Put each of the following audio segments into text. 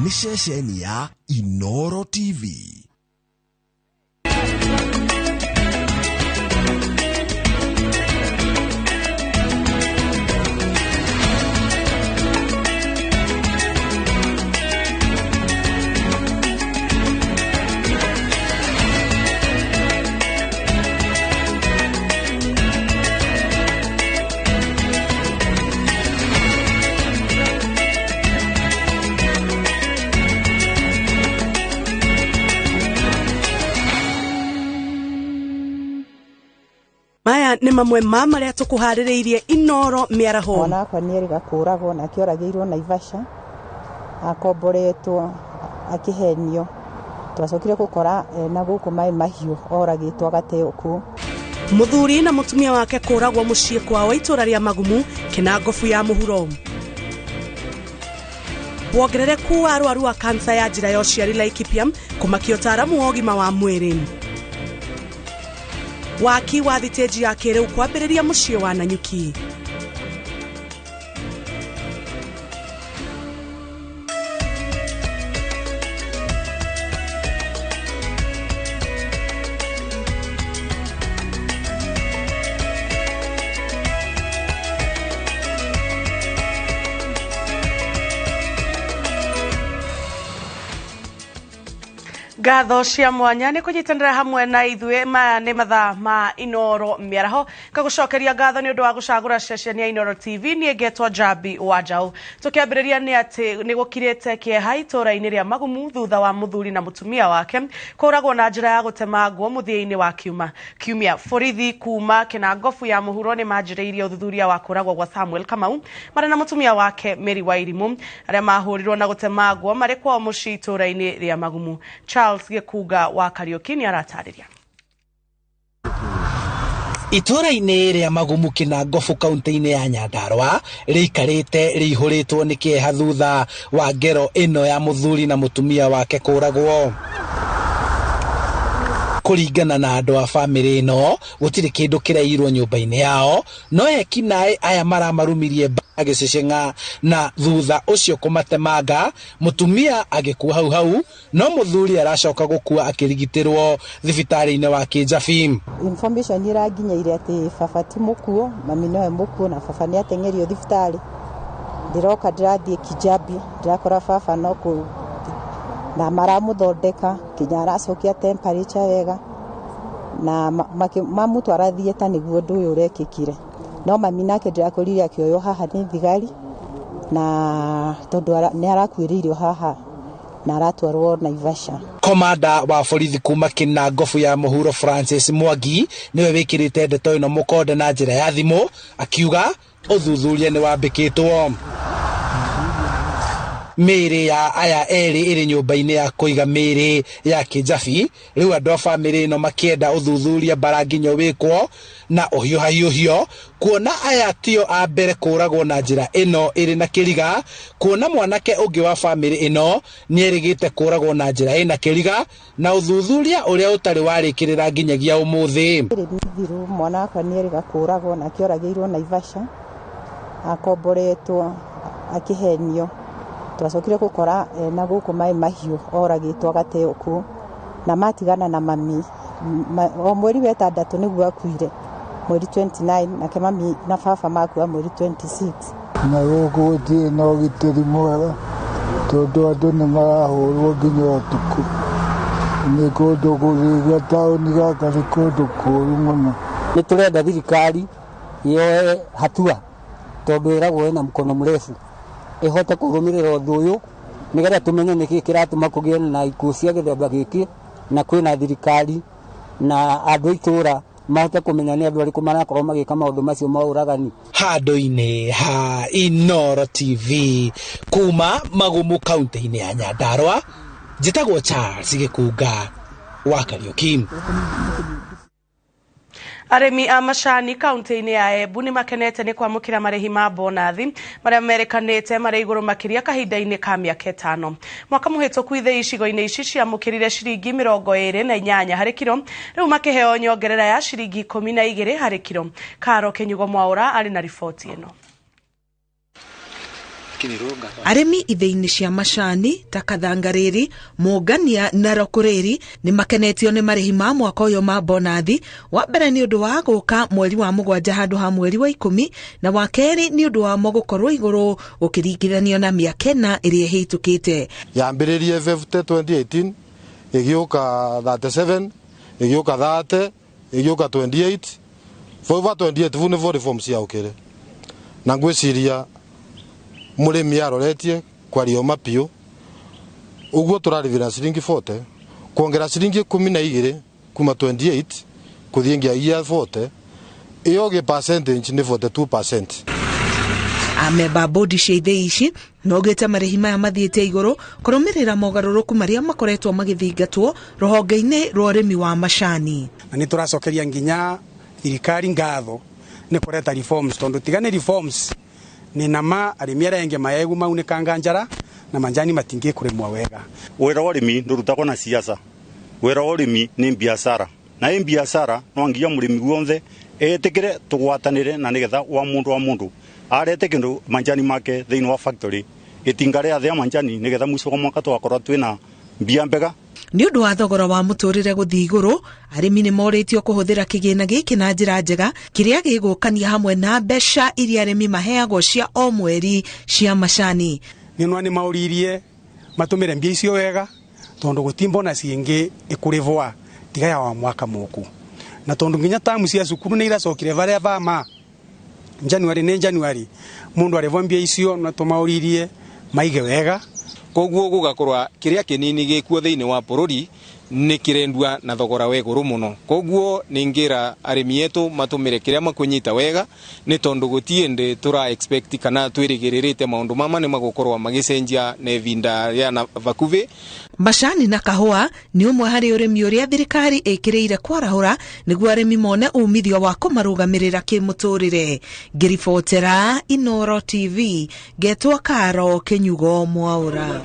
ni ceceni ya Inooro TV. Maya ni mamwe maria tukuhaririirie Inooro miaraho. Ona kwa nieri gakuragwo na kioragirwo Naivasha akomboretwo akihenio twacokire gukora na guku mai mahiu oragitwo gateo ku. Muthuri na mutumia wake kuragwo mucii kwao itura ria Magumu Kinangofu ya muhuro. Wongerereku wa arwaru wa kansa ya njira ya uciari Laikipia kumakia utaramu wa ugima wa mwiri. Waki wa thiteji ya kiriu kwambiriria mucii wa Nanyuki. Gatho cia mwanya ni kunyitanira hamwe na ithue maya ni mathaa ma Inooro miaraho kagucokeria gatho ni undu wa gucagura ceceni ya Inooro TV ni ngetwa Jabi Wajau tukiambiriria ni ati ni gukirite kieha itura-ini ria Magumu thutha wa muthuri na mutumia wake kuragwo na njira ya gutemangwo muthia-ini wa kiumia borithi kuma Kinangofu ya muhuro ni manjiriirie uthuthuria wa kuragwo gwa Samuel Kamau mari na mutumia wake Mary Wairimu aria mahurirwo na gutemangwo mari kwa mucii itura-ini ria Magumu. Gekuga wa Kariuki ni aratariria. Itura-ini ria Magumu Kinangofu kaunti-ini ya Nyandarua riikarite riihuritwo ni kieha thutha wa ngero ino ya muthuri na mutumia wake kuragwo. Kuringana na andu a family ino gutiri kindu kirairwo nyumba-ini yao no ekinae aya maramarumirie agicecenga na thutha ucio kumatemanga mutumia agikua hau no muthuri aracoka gukua akirigitirwo thibitari-ini wa Kinjabi. Information iraginyaire ati baba ti mukuo mami no mukuo na baba ni atengerio thibitari ndiroka ndirathie Kinjabi ndirakora baba no ku na maramuthondeka kinya aracokia temperature wega na mamutu arathieta niguo ndu uyu urekikire no mami nake ndirakorire akioyo haha ni thigari na tondu ni arakwiririo haha na aratwarwo Naivasha. Komanda wa borithi kuma Kinangofu ya muhuro Francis Mwangi niwe wikirite ndeto ino mukonde na njira ya thimu akiuga uthuthuria ni wambikitwo. Miri ya aya eri iri nyumba-ini ya kuiga miri ya Kinjabi riu andu a family ino makienda uthuthuria baranginyo wikwo na uhiuhio kuona aya tio a mbere kuragwo na njira ino iri na kiriga kuona mwanake ungi wa family ino ni erigite kuragwo na njira ina kiriga na uthuthuria uria utari warikirira nginyagia umuthi. Thiru mwanake ni eriga kuragwo na kioragirwo Naivasha akomboretwo akihenio twacokire gukora na guku mai mahiu oragitwo gateo ku na matigana na mami o mweri wa 6 niguo akuire mweri 29 na mami na baba makua mweri 26 na guku ti no gitiri mwega tondu andu ni marahurwo nginya utuku ni kundu kurigia tauni gaka ni kundu kuru muno ni turenda thirikari yoe hatua tondu iragwo na mkono mrefu ihote kurumirira undu uyu nigetha tumenye niki kiratuma kugie na ikuũ cia githemba giki na kwina thirikari na andu itura mahote kumenya ni andu ariku marakorwo magika maundu macio ma uragani. Handu-ini ha Inooro TV kuma Magumu kaunti-ini ya Nyandarua njitagwo Charles Gekuga wa Kariuki. Aremi a macani kaunti-ini ya Embu ni makenete ni kwamukira marehi ma bonathi maria merekanite mari iguru makiria kahinda-ini ka miaka 5 mwaka muhituku ithe icigo-ini ici ciamukirire ciringi 28 hari kiro riu makiheo nyongerera ya ciringi 12 hari kiro. Karo Kenyugo Mwaura ari na riboti ino. Aremi ithĩinĩ cia macani ta Kathangarĩri, Mũngania na Rokoreri nĩ makenetio nĩ marĩhi ma mwaka ũyũ ma bonathi. Wa mbere nĩ ũndũ wa gũka mweri wa 7 handũ ha mweri wa 10, na wa kerĩ nĩ ũndũ wa mo gũkorwo igũrũ ũkĩringithanio na mĩaka 4 ĩrĩa ĩhĩtũkĩte. Yambĩrĩrie 2018 ĩgĩũka 37 ĩgĩũka 30 ĩgĩũka 28 over 28 vune for reforms ya ukire na ngwĩciria mũrĩmi aroretie kwa rio mapio uguo turarivira ciringi 40 kuongera ciringi 12 kuma 28 kuthiengia year 40 iyo ge percentage ni 42%. Amemba bodi cia ithĩ ici nogĩte marĩhi maya mathiĩte igũrũ kũrũmĩrĩra mogarũrũku marĩa makoretwo magĩthingatwo rũhonge-inĩ rwa ũrĩmi wa macani. Na nĩ tũracokeria nginya thirikari ngatho nĩ kũreta reforms tondũ tigane reforms ni nama arĩmi arĩa engĩ maegu maunĩkanga njara na manjani matingĩ kũrĩmwo wega. Wĩra wa ũrĩmi ndũrutagwo na siasa. Wĩra wa ũrĩmi nĩ biashara. Na ĩ biashara no nginya mũrĩmi guothe etĩkĩre tũgwatanĩre na nĩgetha wa mũndũ arete kĩndũ manjani make thĩinĩ wa factory itingare athĩa manjani nĩgetha mũico wa mwaka twakorwo twĩna mbia mbega. Nĩ ũndũ wa thogora wa mũtũrĩre gũthiĩ igũrũ, arĩmi nĩ morĩtio kũhũthĩra kĩgĩna gĩkĩ na njĩra njega kĩrĩa gĩgũkania hamwe na mbeca iria arĩmi maheagwo cia o mweri cia macani. Nĩ maũririe matũmĩre mbia icio wega tondũ gũtimbo na ciĩngĩ ĩkũrĩvwa tiga ya wa mwaka mũku. Na tondũ nginya tamu cia cukuru nĩ iracokire varia vama January mundu arivwa mbia icio na tumauririe maige wega koguo gugakorwa kiria kinini gikuo thiini wa bururi ni kirendua na thogora wa iguru muno. Koguo ningira arimi yetu matumire kiria makunyita wega ni tondu gutiende tura expect kana twirigirite maundu mama ni magukorwa magicenjia na vinda ya na vakuve. Macani na kahua ni umwe hari urimi uria thirikari ikiriire kwarahura niguo arimi mone umithio wa kumarugamirira kimuturire. Ngiribotera Inooro TV, getwa Karo Kenyugo Mwaura.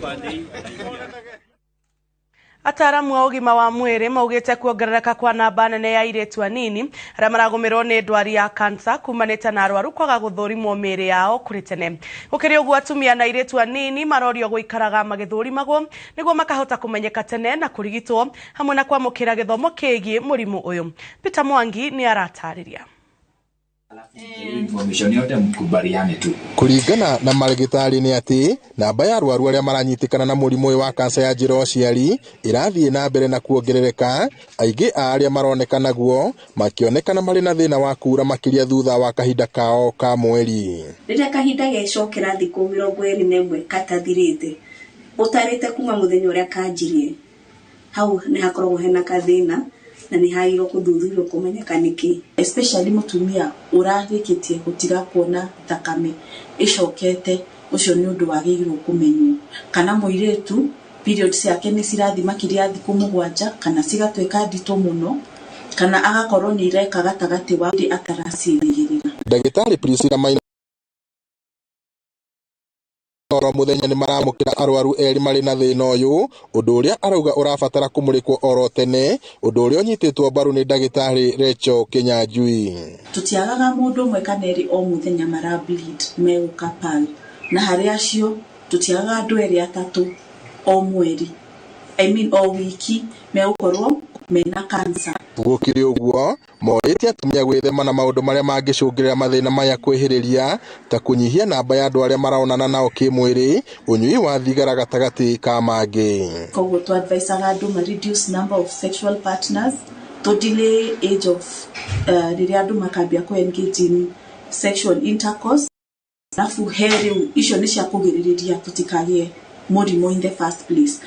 Ataramu wa ũgima wa mwĩrĩ maugĩte kuongerereka kwa namba nene ya airĩtu anini arĩa maragũmĩrwo nĩ ndwari ya kansa kumanĩte na arwaru kwaga gũthũrimwo mĩĩrĩ yao kũrĩ tene. Gũkĩrĩ ũguo atumia na airĩtu anini marorio gũikaraga magĩthũrimagwo nĩguo makahota kũmenyeka tene na kũrigitwo hamwe na kwamũkĩra gĩthomo kĩgiĩ mũrimũ ũyũ. Peter Mwangi nĩ aratarĩria. Kuringana na marigitari ni ati namba ya arwaru arĩa maranyitikana na mũrimũ wa kansa ya njĩra ũciari ĩrathiĩ na mbere na kuongerereka, aingĩ a arĩa maronekana guo makĩonekana marĩ na thĩna wa kura makĩria thutha wa kahinda kao ka mweri. Rĩrĩa kahinda gecokera thikũ 21 katathirĩte ũtarĩte kuma mũthenya ũrĩa kanjirie, hau nĩ hakoragwo hena kathĩna na nĩ hagĩrĩirwo kũthuthurio kũmenyeka nĩkĩ, especially mũtumia ũrarĩkĩtie gũtiga kuona thakame ĩcokete. Ũcio nĩ ũndũ wagĩrĩirwo kũmenywo, kana mũirĩtu periods yake nĩ cirathiĩ makĩria thikũ 7 kana cigatuĩka nditũ mũno, kana agakorwo nĩ ireka gatagatĩ wa ataracirĩgĩrĩra. Ndagĩtarĩ Priscilla oro muthenya ni maramukira arwaru eri mari na thina uyu, undu uria arauga urabatara kumurikwo oro tene, undu uria unyititwo mbaru ni ndagitari Recho Kinyanjui. Tutiagaga mundu umwe kana eri o muthenya mara bleed meguka pal, na hari acio tutiagaga andu eri atatu o mweri, o wiki megukorwo mena kansa. Gukiri uguo morĩtie atumia gwĩthema na maũndũ marĩa mangĩcũngĩrĩra mathĩna maya kwĩhĩrĩria ta kũnyihia namba ya andũ arĩa maronana nao kĩmwĩrĩ, ũnyui wa thigara gatagatĩ ka mangĩ. Koguo tu advise andũ ma reduce number of sexual partners, to delay age of rĩrĩa andũ makambia ku engage in sexual intercourse. Nafu heri icio nĩ cia kũgirĩrĩria tutikagie mũrimũ in the first place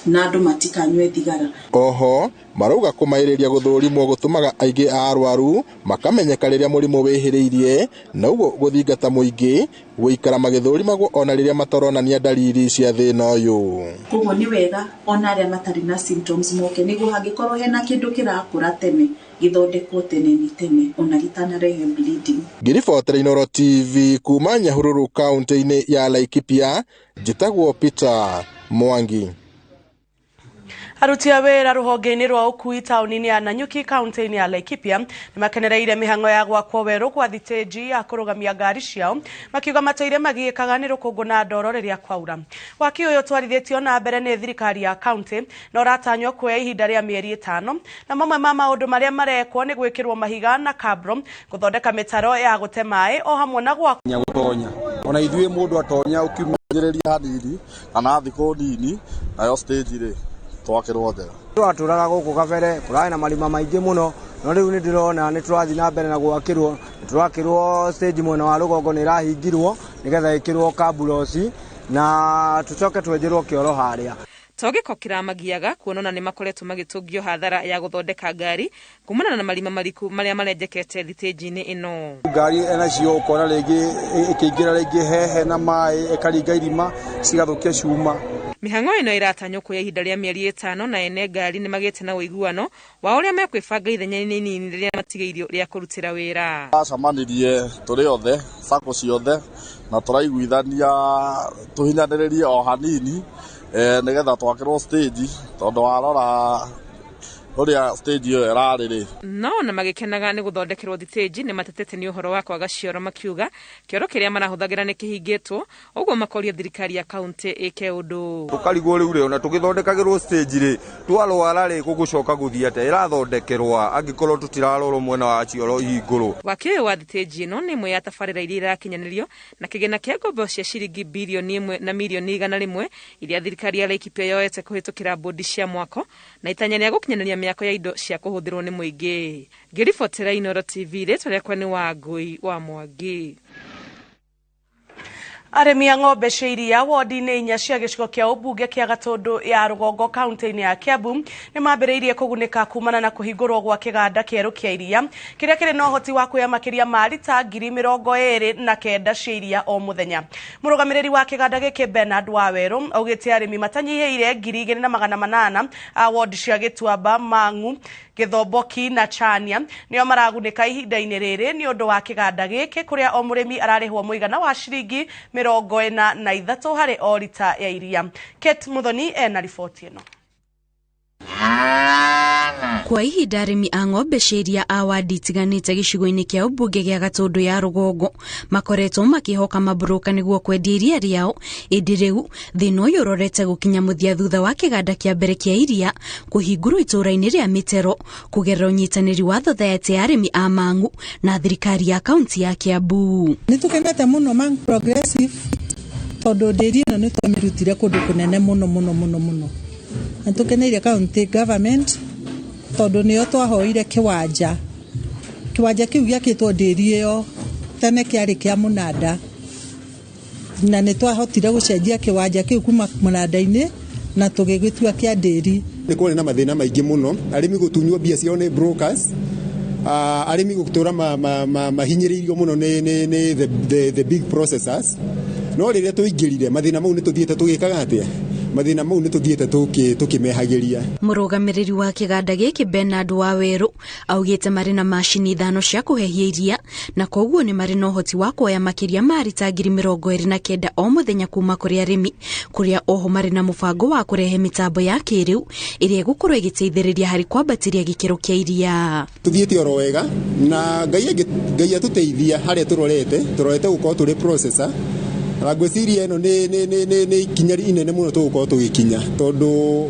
na andũ matikanywe thigara. Oho marauga kumaĩrĩria gũthũrimwo gũtũmaga aingĩ a arwaru makamenyeka rĩrĩa mũrimũ wĩhĩrĩirie, na ũguo gũthingata mũingĩ gũikara magĩthũrimagwo ona rĩrĩa mataronania dalili cia thĩna ũyũ. Koguo nĩ wega ona arĩa matarĩ na symptoms moke nĩguo hangĩkorwo hena kĩndũ kĩrakũra tene gĩthondekwo tene ni tene ona gĩtanarehe bleeding. Ngiribotera Inooro TV kuma Nyahururu kaunti-inĩ ya Laikipia, njĩtagwo Peter Mwangi. Aruti a wĩra rũhonge-inĩ rwa ũkui taũni-inĩ ya Nanyuki kaunti-inĩ ya Laikipia nĩmakenereire mĩhang'o ya gwakwo werũ kwa thitĩnji ya kũrũgamia ngari ciao makiuga matũire magiĩkaga nĩ rũkũngũ na ndoro rĩrĩa kwaura. Waki ũyũ ũtwarithĩtio na mbere nĩ thirikari ya kaunti na ũratanywo kuoya ihinda rĩa mĩeri 5 na mamwe ma maũndũ marĩa marekwo nĩ gwĩkĩrwo mahiga na kabro gũthondeka mĩtaro ya gũte maĩ o hamwe na gũtonya ona ithuĩ mũndũ atonya ũkiumĩrĩria hanini kana thikũ nini nayo stage rĩ twakĩrwo thera twatũraga gũkũ kabere kũrarĩ na marima maingĩ mũno no rĩu nĩ ndĩrona nĩ tũrathiĩ na mbere na gwakĩrwo stage mwena wa rũgongo nĩ ĩrahingirwo nĩgetha ĩkĩrwo kamburoci na tũcoke twenjerwo kĩoro harĩa. Togiko kiramagiaga kuonana nĩ makoretwo magĩtũngio hathara ya gũthondeka ngari kumana na marima mariku marĩa marejekete thitĩnji-inĩ ĩno. Ngari enacio ukora rĩngĩ ĩkĩingĩra rĩngĩ hehe na maĩ ĩkaringa irima cigathũkia cuma. Mĩhang'o ĩno ĩratanywo kuoya ihinda rĩa mĩeri 5 na ene ngari nĩ magĩte na ũiguano wa ũrĩa mekwĩbanga ithenya-inĩ inini rĩrĩa matigĩirio rĩa kũrutĩra wĩra. Acamanirie tũrĩ othe sako ciothe na tũraiguithania tũhinyanĩrĩrie o hanini nĩgetha twakĩrwo stage tondũ warora ũrĩa stage ĩyo ĩrarĩ no na magĩkenaga nĩ gũthondekerwo thitĩnji nĩ matetete nĩ ũhoro wa kwaga cioro makiuga kĩoro kĩrĩa marahũthagĩra nĩ kĩhingĩtwo ũguo makoria thirikari ya kaunti ĩke ũndũ. Tũkarigwo rĩu ona tũgĩthondekagĩrwo stage rĩ twarwara rĩ gũgũcoka gũthiĩ atĩa ĩrathondekerwa angĩkorwo tũtirarorwo mwena wa cioro igũrũ. Waki ũyũ wa thitĩnji ĩno nĩ ĩmwe ya tabarĩra iria irakinyanĩrio na kĩgĩna kĩa ngombo cia ciringi bilioni 1 na milioni 100 iria thirikari ya Laikipia yoete kũhĩtũkĩra bodi cia mwako na itanya rĩa gũkinyanĩria mĩako ya indo cia kũhũthĩrwo nĩ mũingĩ. Ngĩribotera Inooro TV rĩtwa rĩakwa nĩ Wangui wa Mwangi. Arĩmi a ng'ombe cia iria wodi-inĩ 4 cia gĩcigo kĩa ũmbunge kĩa Gatũndũ ya rũgongo kaunti-inĩ ya Kiambu nĩ mambĩrĩirie kũgunĩka kumana na kũhingũrwo gwa kĩganda kĩerũ kĩa iria kĩrĩa kĩrĩ na ũhoti wa kuoya makĩria ma lita 29,000 cia iria o mũthenya. Mũrũgamĩrĩri wa kĩganda gĩkĩ Bernard Wawerũ augĩte arĩmi matanyihĩire 2,800 a wodi cia Gĩtuamba, Mang'u, Gĩthomboki na Chania nĩo maragunĩka ihinda-inĩ rĩrĩ nĩ ũndũ wa kĩganda gĩkĩ kũrĩa o mũrĩmi ararĩhwo mũigana wa ciringi 43 harĩ o lita ya iria. Kate Muthoni ena riboti ĩno. Kwa ihinda arĩmi a ng'ombe cia iria a wadi itiganĩte gĩcigo-inĩ kĩa ũmbunge gĩa Gatũndũ ya rũgongo makoretwo makĩhoka mabroka nĩguo kwendia iria rĩao, ĩndĩ rĩu thĩna ũyũ ũrorete gũkinya mũthia thutha wa kĩganda kĩa mbere kĩa iria kũhingũrwo itũũra-inĩ rĩa Mĩtero kũgerera ũnyitanĩri wa thothaĩte ya arĩmi a Mang'u na thirikari ya kaunti ya Kiambu. Nĩtũkenete mũno Mang'u Progressive tondũ ndĩri ĩno nĩtwamĩrutire kũndũ kũnene mũno. Nĩtũkeneire county government tondũ nĩo twahoire kiwanja kĩu gĩakĩtwo ndĩri ĩyo tene kĩarĩ kĩa mũnanda na nĩtwahotire gũcenjia kiwanja kĩu kuma mũnanda-inĩ na tũgĩgĩtua kĩa ndĩri. Nĩ kũrĩ na mathĩna maingĩ mũno arĩmi gũtunywo mbia ciao nĩ brokers, arĩmi gũtũra mahinyĩrĩirio mũno nĩ the big processors. No rĩrĩa tũingĩrire mathĩna mau nĩtũthiĩte tũgĩkaga atĩa? Mathĩna mau nĩtũthiĩte tũkĩmehagĩria. Mũrũgamĩrĩri wa kĩganda gĩkĩ Bernard Wawerũ augĩte marĩ na macini 5 cia kũhehia iria na koguo nĩ marĩ na ũhoti wa kuoya makĩria ma lita 29,000 o mũthenya kuma kũrĩ arĩmi, kũrĩa oho marĩ na mũbango wa kũrehe mĩtambo ya kĩrĩu ĩrĩa ĩgũkorwo ĩgĩteithĩrĩria harĩ kwambatĩria gĩkĩro kĩa iria. Tũthiĩte oro wega na Ngai atũteithia harĩa tũrorete gũkorwo tũrĩ processor. Ngwĩciria ĩno nĩ ikinya inene mũno tũgũkorwo tũgĩkinya tondũ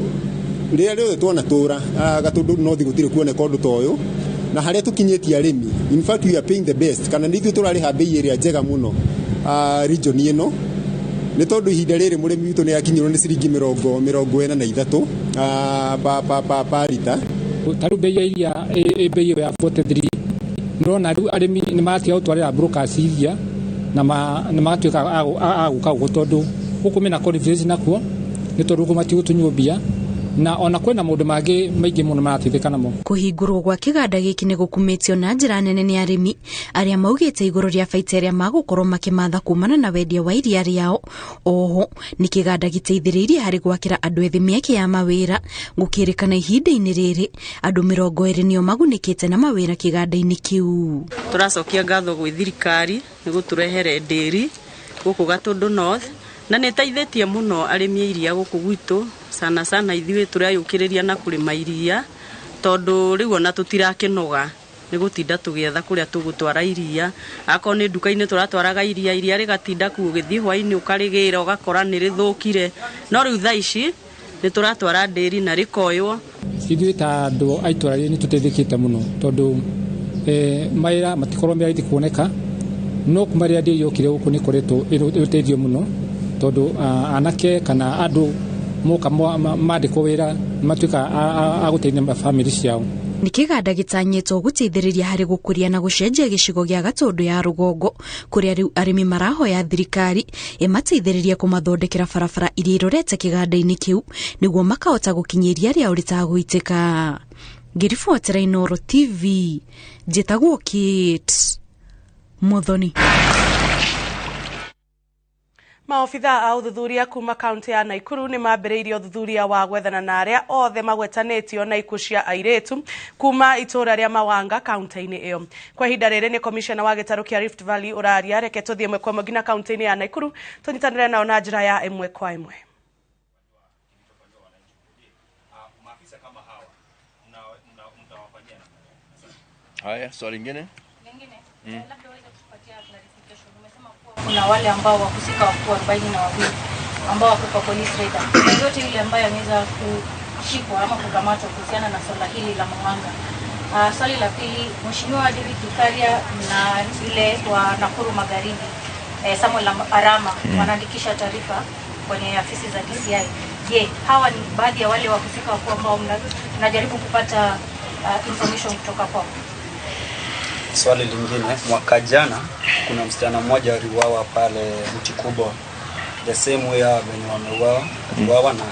rĩrĩa rĩothe twanatũra Gatũndũ no gũtirĩ kuoneka ũndũ ta ũyũ na harĩa tũkinyĩtie arĩmi. In fact we are paying the best kana nĩ ithuĩ tũrarĩha bei ĩrĩa njega mũno region ĩno nĩ tondũ ihinda rĩrĩ mũrĩmi witũ nĩ akinyĩrwo nĩ ciringi 43 pa lita. Tarũ bei ya iria bei ya 43 ndona rĩu arĩmi nĩ matia gũtwarĩra brokers iria na magatuĩka agũka tondũ gũkũ mena confidence nakuo nĩ tondũ gũkũ matigũtunywo mbia na ona kwĩna maũndũ mangĩ maingĩ mũno marateithĩka namo. Kũhingũrwo gwa kĩganda gĩkĩ nĩ gũkumĩtio na njĩra nene nĩ arĩmi arĩa maugĩte igũrũ rĩa baita ĩrĩa magũkorwo makĩmatha kumana na wendia wa iria rĩao. Oho nĩ kĩganda gĩteithĩrĩirie harĩ gwakĩra andũ ethĩ mĩeke ya mawĩra, gũkĩrĩkana ihinda-inĩ rĩrĩ andũ 20 nĩo magunĩkĩte na mawĩra kĩganda-inĩ kĩu. Tũracokia ngatho gwĩ thirikari nĩ gũtũrehere ndĩri gũkũ Gatũndũ North na nĩ teithĩtie mũno arĩmi iria gũkũ gwitũ sana sana ithuĩ turayũkĩrĩria na kũrĩma iria tondu rĩu ona tũtirakĩnoga nĩ gũtinda tũgĩetha kũrĩa tũgũtwara iria akorwo nĩ nduka-inĩ tũratwaraga iria rĩgatinda kuo ũgĩthiĩ hwainĩ ũkarĩgĩra ũgakora nĩ rĩthũkire no rĩu thaa ici nĩ tũratwara ndĩri na rĩkoywo. Ithuĩ ta andũ a itũra rĩrĩ nĩ tũteithĩkĩte mũno tondũ mawĩra matikorwo me raithi kuoneka no kuma rĩrĩa ndĩri yokire gũkũ nĩ koretwo ĩteithio mũno tondũ anake kana andũ moka mandĩkwo wĩra matuĩka a gũteithia family ciao. Nĩ kĩganda gĩtanyĩtwo gũteithĩrĩria harĩ gũkũria na gũcenjia gĩcigo gĩa Gatũndũ ya rũgongo kũrĩa rĩu arĩmi marahoya thirikari ĩmateithĩrĩrie kũmathondekera barabara iria irorete kĩganda-inĩ kĩu nĩguo makahota gũkinyĩria rĩao rĩtagũitĩka. Ngĩribotera Inooro TV, njĩtagwo Kate Muthoni. Maofitha a uthuthuria kuma kaunti ya Naikuru nĩ mambĩrĩirie uthuthuria wa gwethana na arĩa othe magwetanĩtio na ikuũ cia airĩtu kuma itũra rĩa Mawanga kaunti-inĩ ĩyo. Kwa ihinda rĩrĩ nĩ komishona wa gĩtarũ kĩa Rift Valley ũraria, reke tũthiĩ ĩmwe kwa ĩmwe nginya kaunti-inĩ ya Naikuru tũnyitanĩre nao na njĩra ya ĩmwe kwa ĩmwe. Haya, swali lingine? Kuna wale ambao wahusika wakuu 42 ambao wako kwa police radar. Yote ile ambayo ameweza kushikwa ama kukamatwa kuhusiana na swala hili la Mawanga. Swali la pili, Mheshimiwa David Kikaria na ile wa Nakuru Magharibi Samuel Arama wanaandikisha taarifa kwenye afisi za DCI. Je, hawa ni baadhi ya wale wahusika wakuu ambao mnajaribu kupata information kutoka kwao? Swali lingine, mwaka jana kuna msichana mmoja aliuawa pale mti kubwa, the same way wenye wameuawa na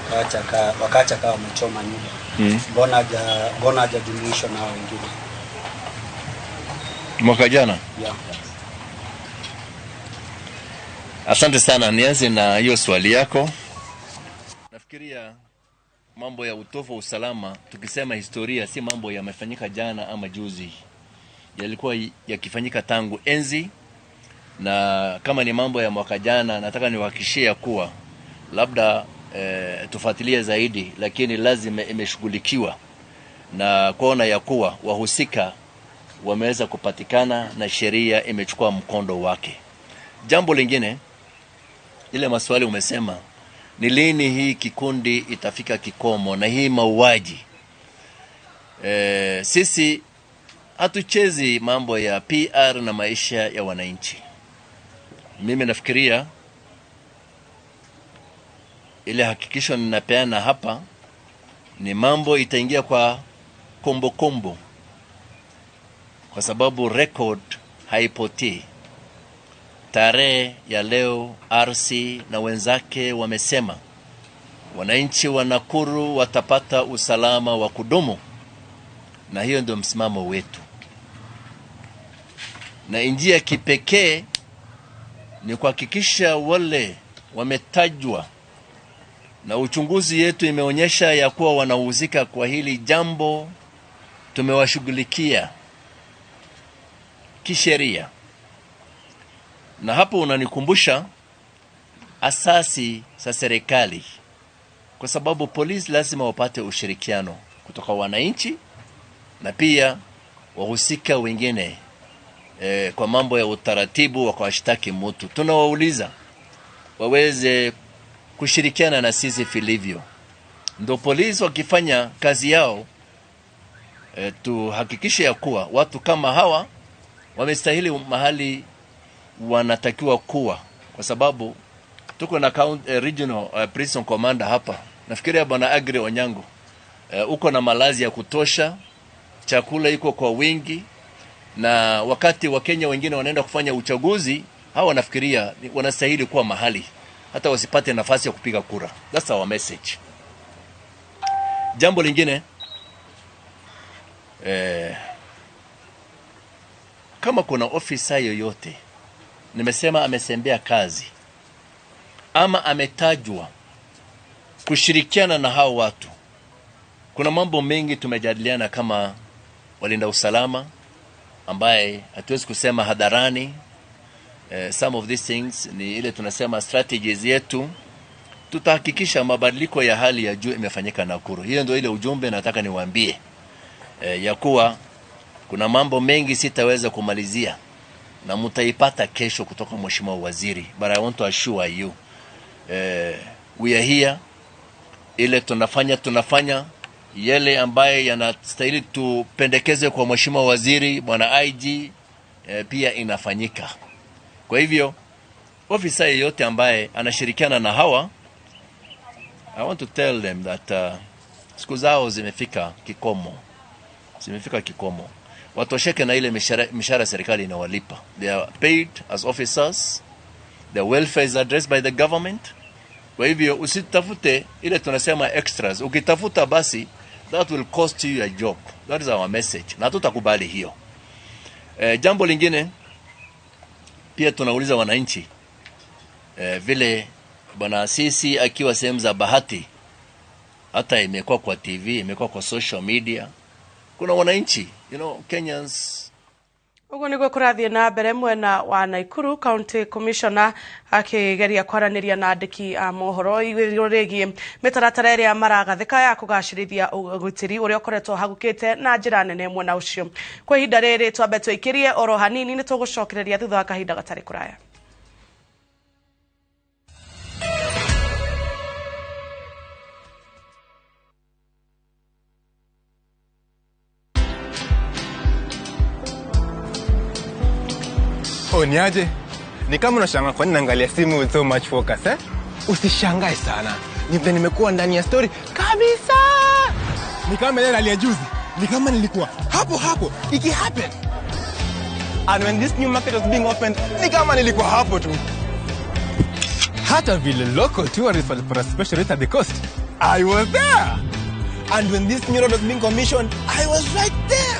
wakaacha kaa wamechoma nyumba. Mbona hajajumuishwa na wengine? Mwaka jana? Yeah. Asante sana, nianze na hiyo swali yako. Nafikiria mambo ya utovu wa usalama, tukisema historia si mambo yamefanyika jana ama juzi. Yalikuwa yakifanyika tangu enzi, na kama ni mambo ya mwaka jana nataka niwahakikishie kuwa labda tufuatilie zaidi, lakini lazima imeshughulikiwa na kuona ya kuwa wahusika wameweza kupatikana na sheria imechukua mkondo wake. Jambo lingine, ile maswali umesema ni lini hii kikundi itafika kikomo na hii mauaji. Sisi hatuchezi mambo ya PR na maisha ya wananchi. Mimi nafikiria ile hakikisho ninapeana hapa ni mambo itaingia kwa kombo, kwa sababu record haipotei. Tarehe ya leo RC na wenzake wamesema wananchi wa Nakuru watapata usalama wa kudumu, na hiyo ndio msimamo wetu. Na njia kipekee ni kuhakikisha wale wametajwa na uchunguzi yetu imeonyesha ya kuwa wanahusika kwa hili jambo, tumewashughulikia kisheria. Na hapo unanikumbusha asasi za serikali, kwa sababu polisi lazima wapate ushirikiano kutoka wananchi na pia wahusika wengine kwa mambo ya utaratibu wa kuwashtaki mtu. Tunawauliza waweze kushirikiana na sisi vilivyo. Ndio polisi wakifanya kazi yao, tuhakikishe ya kuwa watu kama hawa wamestahili mahali wanatakiwa kuwa, kwa sababu tuko na regional prison commander hapa. Nafikiria bwana Agri Onyango, uko na malazi ya kutosha, chakula iko kwa wingi, na wakati wa Kenya wengine wanaenda kufanya uchaguzi, hawa nafikiria wanastahili kuwa mahali hata wasipate nafasi ya kupiga kura. That's our message. Jambo lingine, kama kuna ofisa yoyote nimesema amesembea kazi ama ametajwa kushirikiana na hao watu, kuna mambo mengi tumejadiliana kama walinda usalama ambaye hatuwezi kusema hadharani. Some of these things ni ile tunasema strategies yetu tutahakikisha mabadiliko ya hali ya juu imefanyika Nakuru. Hiyo ndio ile ujumbe nataka niwaambie, ya kuwa kuna mambo mengi sitaweza kumalizia na mtaipata kesho kutoka Mheshimiwa Waziri, but I want to assure you we are here. Ile tunafanya yale ambaye yanastahili tupendekeze kwa Mheshimiwa Waziri, Bwana IG, pia inafanyika. Kwa hivyo ofisa yeyote ambaye anashirikiana na hawa, I want to tell them that siku zao zimefika kikomo. Watosheke na ile mishahara serikali inawalipa. They are paid as officers. Their welfare is addressed by the government. Kwa hivyo usitafute ile tunasema extras. Ukitafuta basi, that will cost you a job. That is our message. Na tutakubali hiyo. Jambo lingine pia tunauliza wananchi, vile bwana sisi akiwa sehemu za Bahati, hata imekuwa kwa TV, imekuwa kwa social media, kuna wananchi, Kenyans. Ugo niguo kurathie na mbere mwena wa Naikuru. County Commissioner akigeria kwaraniria na andiki a mohoro iguru rigie mitaratara iria maragathika ya kugacirithia ugutiri uria ukoretwo hagukite na njira nene mwena ucio. Kwa ihinda riri twambe twikirie oro hanini ni tugucokereria thutha wa kahinda gatari kuraya. Niaje? Ni kama unashangaa kwa nini naangalia simu with so much focus, eh? Usishangae sana. Nimekuwa ndani ya story kabisa. Ni kama ile hali ya juzi. Ni kama nilikuwa hapo iki happen. And when this new market was being opened, ni kama nilikuwa hapo tu. Hata vile local tourists for a special rate at the coast, I was there. And when this new road was being commissioned, I was right there.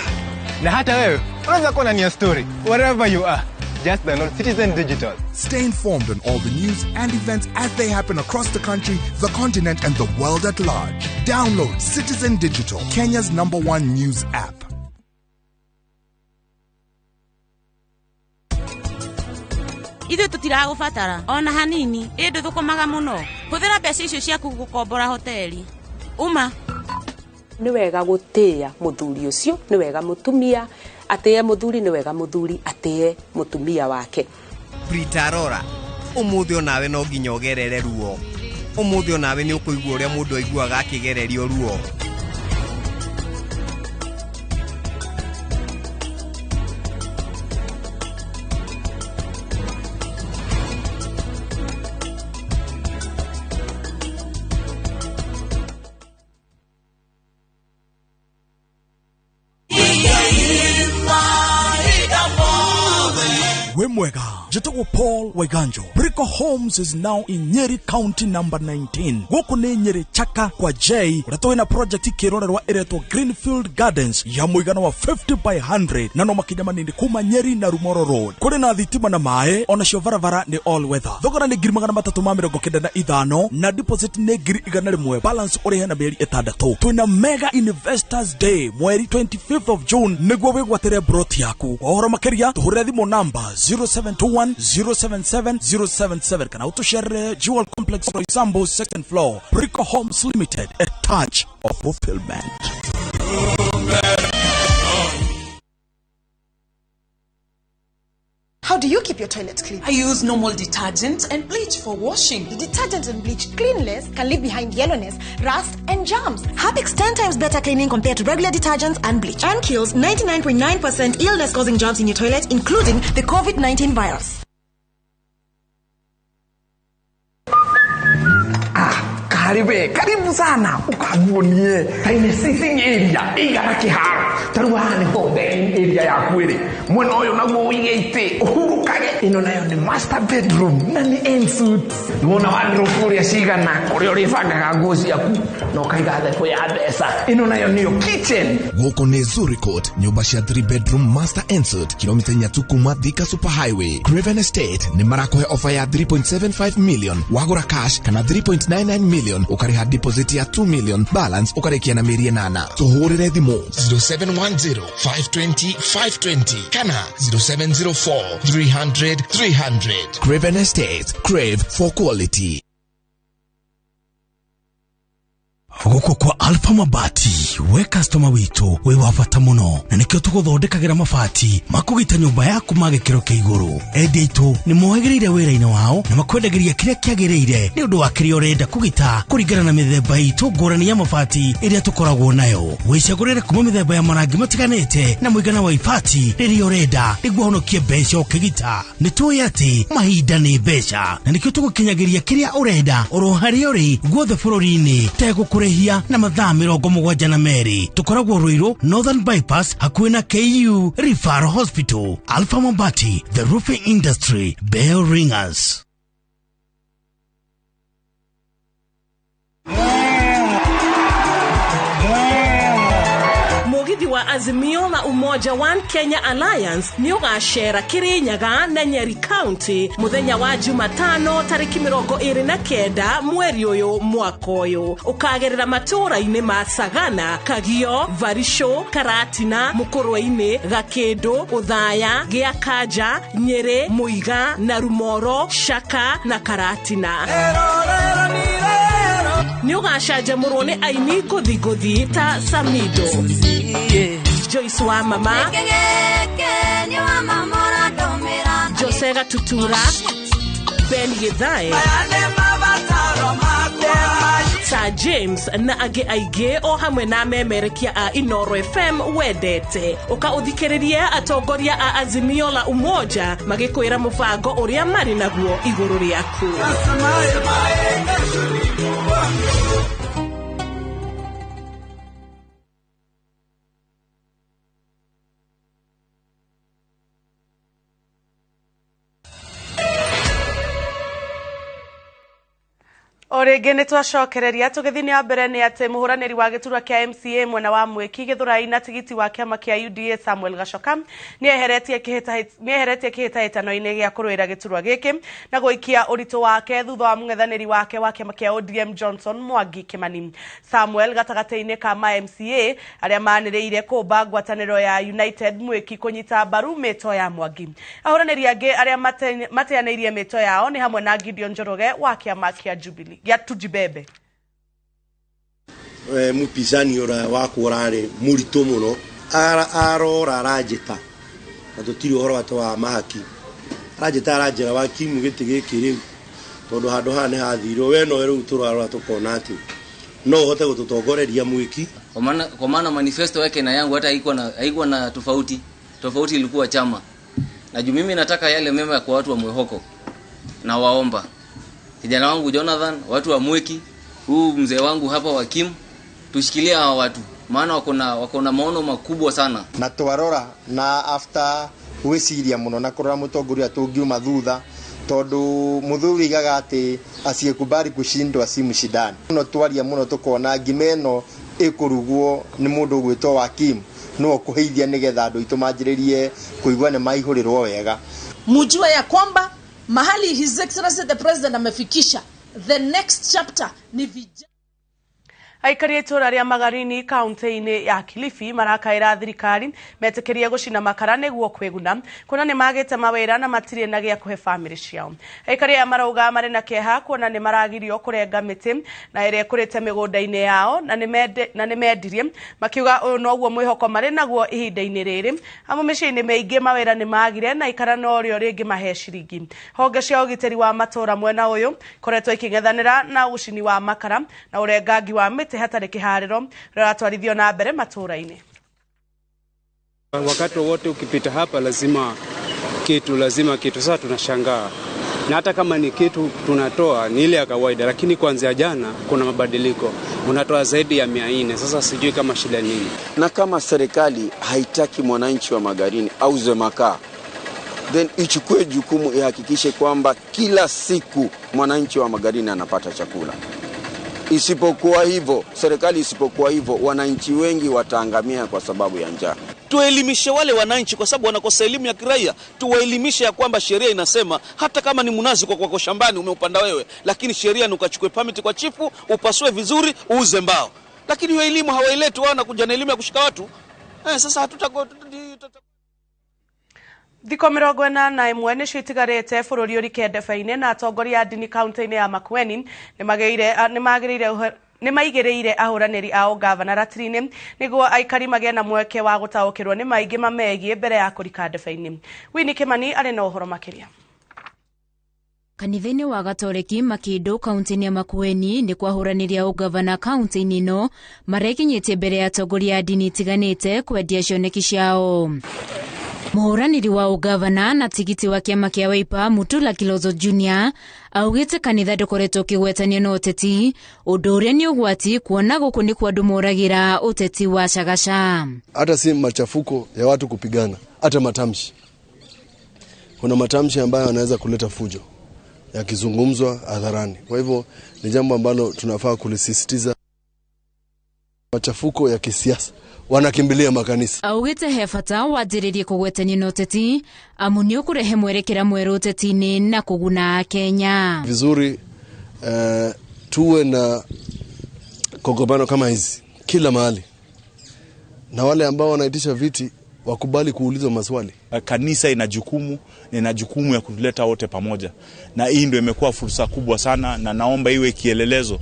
Na hata wewe, unaweza kuwa ndani ya story wherever you are. Just download Citizen Digital. Stay informed on all the news and events as they happen across the country, the continent, and the world at large. Download Citizen Digital, Kenya's #1 news app. Ithu tutiragubatara ona hanini indu thukumaga muno huthira mbeca icio ciaku gukombora hoteli uma ni wega gutia muthuri ucio ni wega mutumia ateye muthuri ni wega muthuri ateye mutumia wake. Britarora umuthi onawe no nginya ogerere ruo umuthi onawe ni ukuigua uria mundu aiguaga akigererio ruo. Wemwega, Jetogo Paul Weganjo. Brico Homes is now in Nyeri County number 19. Goko ne Nyeri Chaka kwa J. Urato ina project ikirorerwa iretwo Greenfield Gardens ya muigana wa 50 by 100. Nano makijama ni kuma Nyeri na Rumoro Road. Kore na thitima na mae, ona cio varavara ni all weather. Thogora ni ngiri 395 na deposit ni ngiri 100 balance uri hena meri 6. Twina mega investors day mweri 25th of June niguo wigwatere broti yaku. Ohoro makeria tuhurire thimu namba 0721-077-077 kana utushare Jewel Complex Roysambu 2nd floor. Brico Homes Limited, a touch of fulfillment. How do you keep your toilet clean? I use normal detergent and bleach for washing. The detergent and bleach cleanless can leave behind yellowness, rust, and germs. Harpic's 10 times better cleaning compared to regular detergents and bleach, and kills 99.9% illness-causing germs in your toilet, including the COVID-19 virus. Karibu sana ukaguonie kaine sitting area igana kiharo taruhane holding area ya kwiri mwena uyu naguo uigite uhurukage ino nayo ni master bedroom na ni ensuite wona wandro kuria cigana kuria uribangaga nguo ciaku no kaiga theko ya mbeca ino nayo niyo kitchen goko ni Zuri Court nyumba cia 3 bedroom master ensuite kilomita 3 kuma Thika Super Highway. Craven Estate ni marakohe offer ya 3.75 million wagura cash kana 3.99 million ukariha deposit ya 2 million balance ukarikia na meri 8. Tuhurire thimu 0710-520-520 kana 0704-300-300. Craven Estate, crave for quality. guko kwa Alpha Mabati we customer witu we wabata muno na nikyo tuguthondekagira mabati makugita nyumba yaku magikiro kia iguru. Endi aitu ni mohegereire wira-ini wao na makwendagiria kiria kiagiriire ni undu wa kiria urenda kugita kuringana na mithemba itu ngurani ya mabati iria tukoragwo nayo. Wicagurire kuma mithemba ya marangi matiganite na muigana wa ibati riria urenda niguo honokie mbeca ukigita. Ni tuĩ ati mahinda ni mbeca na nikyo tugukinyagiria kiria urenda oro haria uri guothe bururi-ini tegũkũrĩhia na mathaa 72. Tukoragwo Ruiru Northern Bypass hakuhĩ na KU Referral Hospital. Alpha Mabati, the roofing industry, bell ringers. Wa Azimio la Umoja One Kenya Alliance ni ugashera Kirinyaga na Nyeri County muthenya wa Jumatano tariki 29 mweri uyu mwaka uyu ukagerera matura-ini ma Sagana, Kagio, Varisho, Karatina, Mukurwe-ini, Gakindu, Uthaya, Giakaja, Nyeri, Muiga, na Rumoro, Shaka na Karatina. Ni ugashanjamurwo ni aini guthi ta Samido, Joyce wa Mama, Josega Tutura, Ben Githae, Sir James na age aige o hamwe na memerekia a Inooro FM wendete. Uka uthikiriria atongoria a Azimio la Umoja magikwira mubango uria mari naguo iguru riaku. Orege nitwacokereria tugithini ya mbere ni ati muhuraniri wa giturwa kia MCA mwena wa Mwiki Githurai na tigiti wa kiama kia UDA Samuel Gachoka ni eheretie kihitahitano-ini gia kurwira giturwa giki na guikia uritu wake thutha wa mung'ethaniri wake wa kiama kia ODM Johnson Mwangi Kimani. Samuel gatagati-ini ka ma MCA aria maniriire kumba ngwataniro ya United Mwiki kunyita mbaru mito ya Mwangi. Ahuraniri angi aria mateaneirie mito yao ni hamwe na Gideon Njoroge wa kiama kia Jubilee ya Tujibebe. Mupizani ora wako orare murito muno arora rajeta na tutiri uhoro watu wa mahaki rajeta rajera waki mugiti giki riu tondu handu hane hathiro we no riu turarora tukona ati no hote gututongoreria Mwiki kwa maana manifesto yake na yangu hata haikuwa na tofauti ilikuwa chama na juu mimi nataka yale mema kwa watu wa Mwehoko na waomba kijana wangu Jonathan, watu wa Mwiki, huu mzee wangu hapa wa Kim, tushikilie hawa watu maana wako na maono makubwa sana. Na twarora na after wesiria muno na kurora mutongoria tungiuma thutha tondu muthuri gaga ati asiekubali kushindwa si mshindani. No twaria muno tukona ngimeno ikurugwo ni mundu gwitwo wa Kim no kuheithia nigetha andu itumanjiririe kuigwa ne maihurirwo wega. Mujua ya kwamba mahali His Excellency the President amefikisha, the next chapter ni vijana. Aikari itura ria Magarini kaunti-ini ya Kilifi marakaira thirikari metekeria gucina makara niguo kwiguna kuna ni magite mawira na matire na gia kuhe family ciao. Aikari ya marauga mari na kieha kuona ni maragirio kurenga miti na ire kurite migunda-ini yao na ni mendirie makiuga no guo mwihoko mari naguo ihinda-ini riri amu micii-ini meingi mawira ni magire na ikara no rio ringi mahe ciringi. Honge cia ugiteri wa matura mwena uyu koretwo iking'ethanira na ucini wa makara na urengangi wa miti hatari kihariro ratwarithio na mbere matura-ini. Wakati wote ukipita hapa lazima kitu. Sasa tunashangaa na hata kama ni kitu tunatoa ni ile ya kawaida, lakini kuanzia jana kuna mabadiliko, unatoa zaidi ya 400. Sasa sijui kama shida nini. Na kama serikali haitaki mwananchi wa Magarini auze makaa, then ichukue jukumu ihakikishe kwamba kila siku mwananchi wa Magarini anapata chakula. Isipokuwa hivyo, serikali isipokuwa hivyo, wananchi wengi wataangamia kwa sababu ya njaa. Tuelimishe wale wananchi kwa sababu wanakosa elimu ya kiraia, tuwaelimishe ya kwamba sheria inasema hata kama ni mnazi kwa shambani umeupanda wewe, lakini sheria ni ukachukue permit kwa chifu, upasue vizuri, uuze mbao. Lakini hiyo elimu hawaileti wao na kuja na elimu ya kushika watu. Sasa hatutako Thiko 41 ni citigarite bururi uri kende faine na atongoria dini kaunti-ini ya Makueni ni magirire nĩ maigereire ahũranĩri ao gavana ratiri-inĩ nĩguo aikari magĩe na mweke wa gũtaũkĩrwo nĩ maingĩ mamegiĩ mbere ya kũrika ndebe-inĩ. Winnie Kimani arĩ na ũhoro makĩria. Kanitha-inĩ wa Gatoreki Makindu kaunti-inĩ ya Makueni nĩ kwahũranĩria ũgavana kaunti-inĩ ĩno marekinyĩtie mbere ya atongoria a ndini itiganĩte kwendia cioneki ciao. Mũhũranĩri wa ũgavana na tigiti wa kĩama kĩa Wiper Mutula Kilonzo Jr. augĩte kanitha ndũkoretwo kĩgwetania na ũteti, ũndũ ũrĩa nĩ ũgwati kuona gũkũ nĩ kwa andũ moragĩra ũteti wa Chagacha. Hata si machafuko ya watu kupigana, hata matamshi. Kuna matamshi ambayo yanaweza kuleta fujo yakizungumzwa hadharani. Kwa hivyo ni jambo ambalo tunafaa kulisisitiza. Machafuko ya kisiasa wanakimbilia makanisa. Augĩte he bata wanjĩrĩrie kũgwetania na ũteti amu nĩ ũkũrehe mwerekera mwerũ ũteti-inĩ na kũguna Kenya. Vizuri tuwe na kongamano kama hizi kila mahali, na wale ambao wanaitisha viti wakubali kuulizwa maswali. Kanisa ina jukumu ya kutuleta wote pamoja, na hii ndio imekuwa fursa kubwa sana, na naomba iwe kielelezo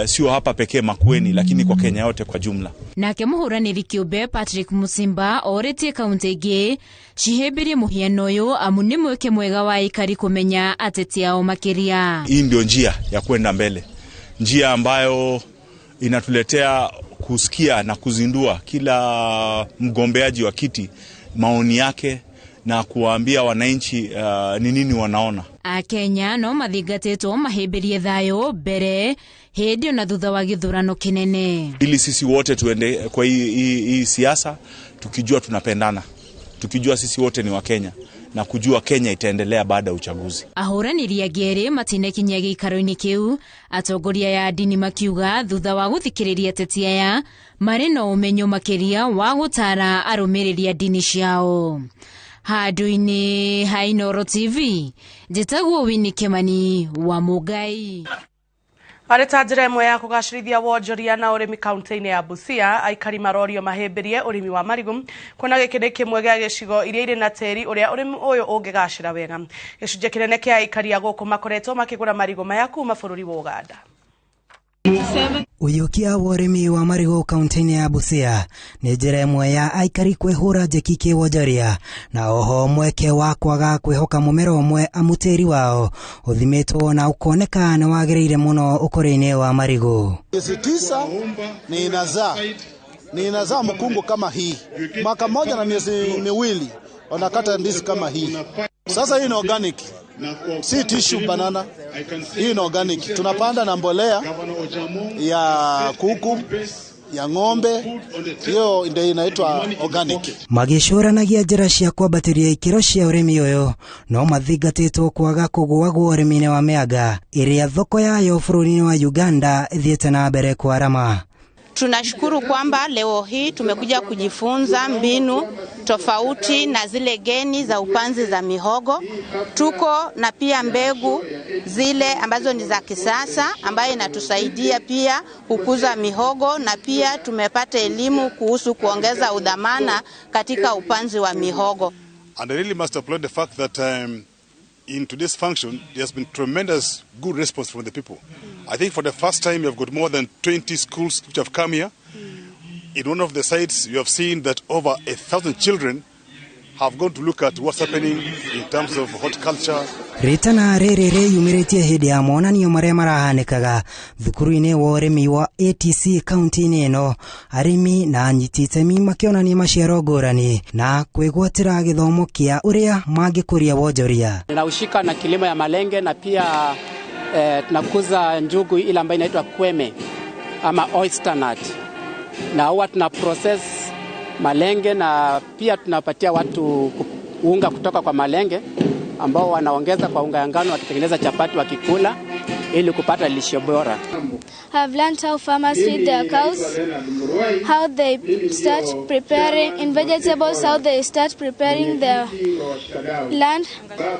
sio hapa pekee Makueni lakini kwa Kenya yote kwa jumla. Nake mũhũranĩri kĩũmbe Patrick Musimba orĩtie kaunti ingĩ cihĩmbĩrie mũhiano ũyũ amu nĩ mweke mwega wa aikari kũmenya ateti ao makĩria. Hii ndio njia ya kwenda mbele, njia ambayo inatuletea kusikia na kuzindua kila mgombeaji wa kiti maoni yake na kuwaambia wananchi ni nini wanaona. Akenya no mathingatĩtwo mahĩmbĩrie thayũ mbere hĩndĩ na thutha wa gĩthurano kĩnene. Ili sisi wote tuende kwa hii siasa tukijua tunapendana, tukijua sisi wote ni wa Kenya na kujua Kenya itaendelea baada ya uchaguzi. Ahũranĩri angĩ matinekinyia gĩikaro-inĩ kĩu, atongoria ya ndini makiuga thutha wa gũthikĩrĩria ateti aya marĩ na ũmenyo makĩria wa gũtara arũmĩrĩri a ndini ciao. Handũ-inĩ ha Inooro TV, njĩtagwo Winnie Kimani wa Mugai. Arĩ ta njĩra ĩmwe ya kũgacĩrithia wonjoria na ũrĩmi kaunti-inĩ ya Busia, aikari marorio mahĩmbĩrie ũrĩmi wa marigũ, kuona gĩkĩ nĩ kĩmwe gĩa gĩcigo iria irĩ na tĩri ũrĩa ũrĩmi ũyũ ũngĩgacĩra wega. Gĩcunjĩ kĩnene kĩa aikari a gũkũ makoretwo makĩgũra marigũ maya kuma bũrũri wa Uganda. Ũyũkia wa ũrĩmi wa marigũ kaunti-inĩ ya Busia nĩ njĩra ĩmwe ya aikari kwĩhũra njeki kĩwonjoria na oho mweke wa kwaga kwĩhoka mũmera ũmwe amu tĩri wao ũthimĩtwo na ũkoneka nĩ wagĩrĩire mũno ũkũrĩ-inĩ wa marigũ. Miezi 9 ninazaa mkungu kama hii, mwaka mmoja na miezi miwili wanakata ndizi kama hii. Sasa hii ni organic, si tissue banana. Hii ni organic. Tunapanda na mbolea ya kuku, ya ng'ombe, hiyo ndio inaitwa organic. Magĩcũranagia njĩra cia kwambatĩria ikĩro cia ũrĩmi ũyũ no mathingatĩtwo kwaga kũgũagwo ũrĩmi-inĩ wa mĩanga ĩrĩa thoko yayo bũrũri-inĩ wa Uganda ĩthiĩte na mbere kwarama. Tunashukuru kwamba leo hii tumekuja kujifunza mbinu tofauti na zile geni za upanzi za mihogo. Tuko na pia mbegu zile ambazo ni za kisasa ambayo inatusaidia pia kukuza mihogo, na pia tumepata elimu kuhusu kuongeza udhamana katika upanzi wa mihogo. And I really must applaud the fact that in today's function there has been tremendous good response from the people. I think for the first time you have got more than 20 schools which have come here. In one of the sites you have seen that over 1,000 children have gone to look at what's happening in terms of horticulture. Ritana rĩrĩ rĩyumĩrĩtie hĩndĩ ya monanio marĩa marahanĩkaga thukuru-inĩ wa ũrĩmi wa ATC kaunti-inĩ ĩno, arĩmi na anyiti itemi makĩonania maciaro ngũrani na kwĩgwatĩra gĩthomo kĩa ũrĩa mangĩkũria wonjoria. Ninahusika na kilimo ya malenge na pia tunakuza njugu ile ambayo inaitwa kweme ama oyster nut, na huwa tuna process malenge na pia tunapatia watu unga kutoka kwa malenge ambao wanaongeza kwa unga ya ngano wakitengeneza chapati wakikula ili kupata lishe bora. I've learned how farmers feed their cows, how they start preparing in vegetables, how they start preparing their land.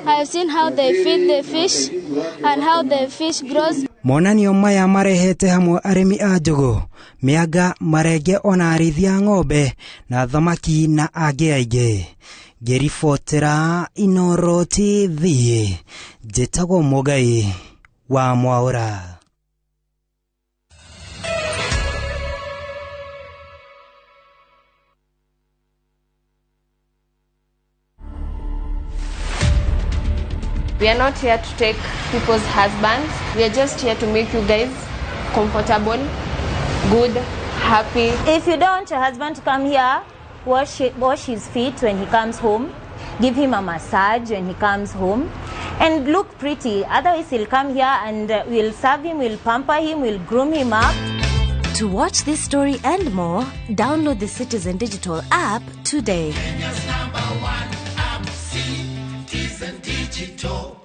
I've seen how they feed the fish and how the fish grows. Monanio maya marehete hamwe arĩmi a njũgũ, mĩanga, marenge ona arĩithia ng'ombe na thamaki na angĩ aingĩ. Ngĩribotera Inooro TV, njĩtagwo Mugai wa Mwaũra. We are not here to take people's husbands. We are just here to make you guys comfortable, good, happy. If you don't want your husband to come here, wash his feet when he comes home, give him a massage when he comes home, and look pretty. Otherwise, he'll come here and we'll serve him, we'll pamper him, we'll groom him up. To watch this story and more, download the Citizen Digital app today. Kenya's #1 app, Citizen Digital.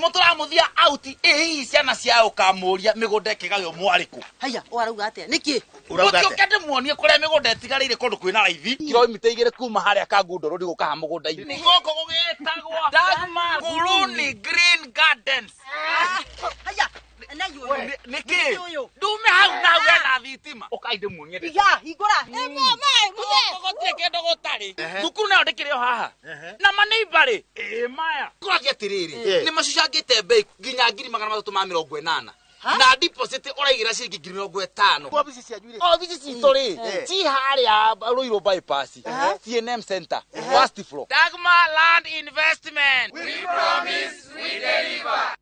Motora muthia out hii ciana ciao kamuria migunda kigayo mwariku haya warauga atia niki urauga ukende muonie kuria migunda etigarire kundu kwina raithi kilomita 2 kuma haria kangundo rudi gukaha mugunda ini ngoko gugitagwa Dagmar Guruni Green Gardens haya na yuo niki dume hau na wena thitima ukaide muonie ya higora gogotie kendo gotari thukuru na ndikire haha na maneighbor maya kwagia tiriri ni macucangite bei nginya 380 na deposit uraigira ciringi 50 kwa bici cia juire bici citori ci haria Ruiru bypass CNM center first floor Dagmar Land Investment we promise we deliver.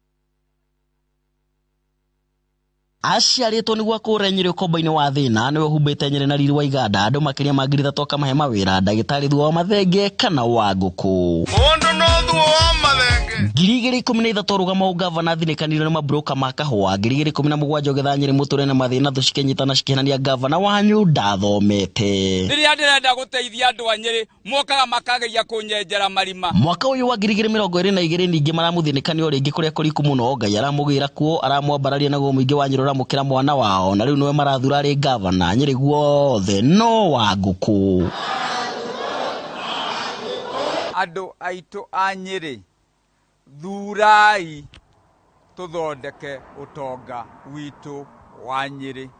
Aciarĩtwo nĩguo kũrenyire ũkombo-inĩ wa thĩna nĩwe humbĩte Nyeri na riri wa iganda andũ makĩria ma 3,000 akamahe mawĩra ndagĩtarĩ thuo wa mathenge kana wa ngũkũ mũndũ no thuo wa mathenge 2013 rũgama ũgavana thinĩkanire na mabroka ma kahũa 2017 ũgetha Nyeri mũtũre na mathĩna thũ cikĩnyitana cikĩhenania gavana wanyu ndathomete rĩrĩa ndĩrenda gũteithia andũ a Nyeri mokaga makageria kũnyenjera marima mwaka ũyũ wa 2022 ningĩ maramũthinĩkanio rĩngĩ kũrĩa kũriku mũno Ngai aramũgĩra kuo aramwambararia naguo mũingĩ wa Nyeri mukira mwana wao na riu niwe marathura ri gavana Nyeri guothe no wa ngũkũ andũ aitũ a Nyeri thurai tuthondeke utonga witũ wa Nyeri.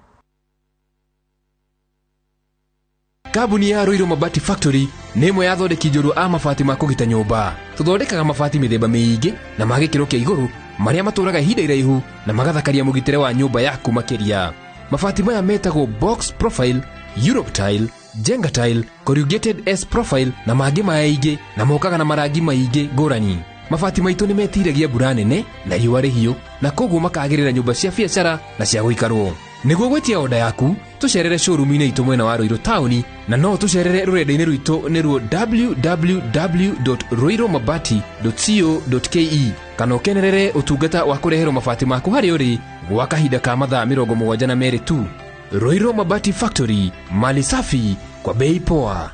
Kambuni ya Ruiru Mabati Factory nĩ ĩmwe ya thondeki njũru a mabati ma kũgita nyũmba. Tũthondekaga mabati mĩthemba mĩingĩ na ma gĩkĩro kĩa igũrũ marĩa matũraga ihinda iraihu na magathakaria mũgitĩre wa nyũmba yaku makĩria. Mabati maya metagwo box profile, Europe tile, Jenga tile, corrugated S profile na mangĩ maingĩ na mokaga na marangi maingĩ ngũrani. Mabati maitũ nĩ metiragia mbura nene na riũa rĩhiũ na koguo makagĩrĩra nyũmba cia biacara na cia gũikarwo. Nĩguo gwetia oda yaku tucerere showroom-inĩ itũ mwena wa Ruiru town na no tucerere rũrenda-inĩ rwitũ nĩruo www.ruirumabati.co.ke kana ũkenerere ũtungata wa kũreherwo mabati maku harĩ ũrĩ gwa kahinda ka mathaa 72 tu. Ruiru Mabati Factory, mali safi kwa bei poa.